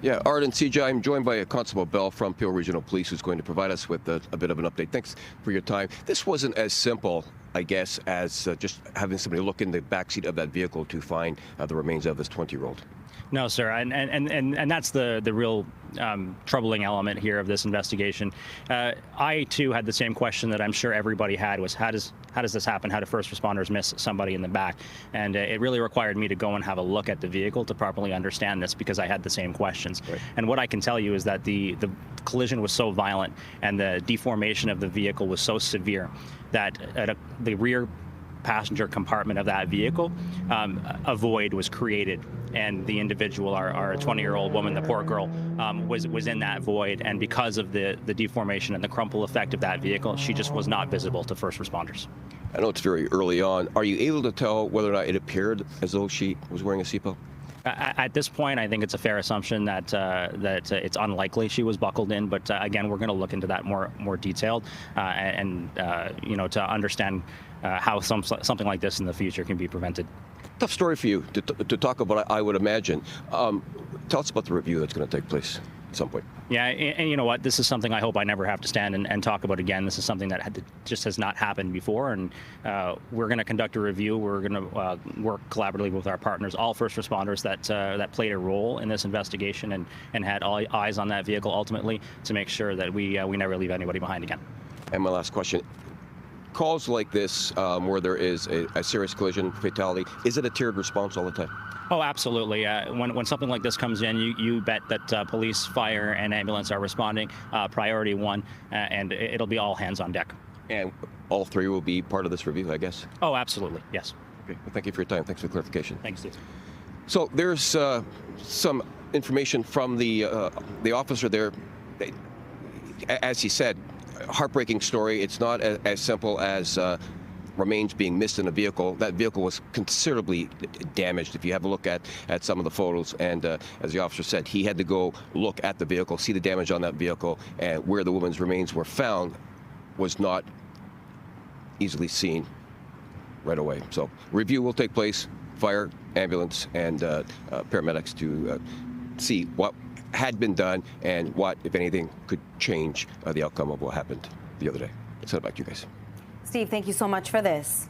Yeah, Art and CJ, I'm joined by Constable Bell from Peel Regional Police, who's going to provide us with a bit of an update. Thanks for your time. This wasn't as simple, I guess, as just having somebody look in the backseat of that vehicle to find the remains of this 20-year-old. No, sir, and that's the real troubling element here of this investigation. I too had the same question that I'm sure everybody had: was how does this happen? How do first responders miss somebody in the back? And it really required me to go and have a look at the vehicle to properly understand this, because I had the same questions. Right. And what I can tell you is that the collision was so violent and the deformation of the vehicle was so severe that the rear passenger compartment of that vehicle, a void was created, and the individual, our 20-year-old woman, the poor girl, was in that void, and because of the deformation and the crumple effect of that vehicle, she just was not visible to first responders. I know it's very early on. Are you able to tell whether or not it appeared as though she was wearing a seatbelt? At this point, I think it's a fair assumption that it's unlikely she was buckled in. But again, we're going to look into that more detailed, and to understand how something like this in the future can be prevented. Tough story for you to talk about, I would imagine. Tell us about the review that's going to take place at some point. Yeah, and you know what? This is something I hope I never have to stand and talk about again. This is something that just has not happened before, and we're going to conduct a review. We're going to work collaboratively with our partners, all first responders that played a role in this investigation and had all eyes on that vehicle ultimately, to make sure that we never leave anybody behind again. And my last question. Calls like this, where there is a serious collision, fatality, is it a tiered response all the time? Oh, absolutely. When something like this comes in, you bet that police, fire, and ambulance are responding, priority one, and it'll be all hands on deck. And all three will be part of this review, I guess? Oh, absolutely, yes. Okay. Well, thank you for your time. Thanks for the clarification. Thanks, Steve. So there's some information from the officer there. As he said, heartbreaking story. It's not as simple as remains being missed in a vehicle. That vehicle was considerably damaged. If you have a look at some of the photos, and as the officer said, he had to go look at the vehicle, see the damage on that vehicle, and where the woman's remains were found was not easily seen right away. So review will take place, fire, ambulance, and paramedics to see what had been done and what, if anything, could change the outcome of what happened the other day. Send it back to you guys. Steve, thank you so much for this.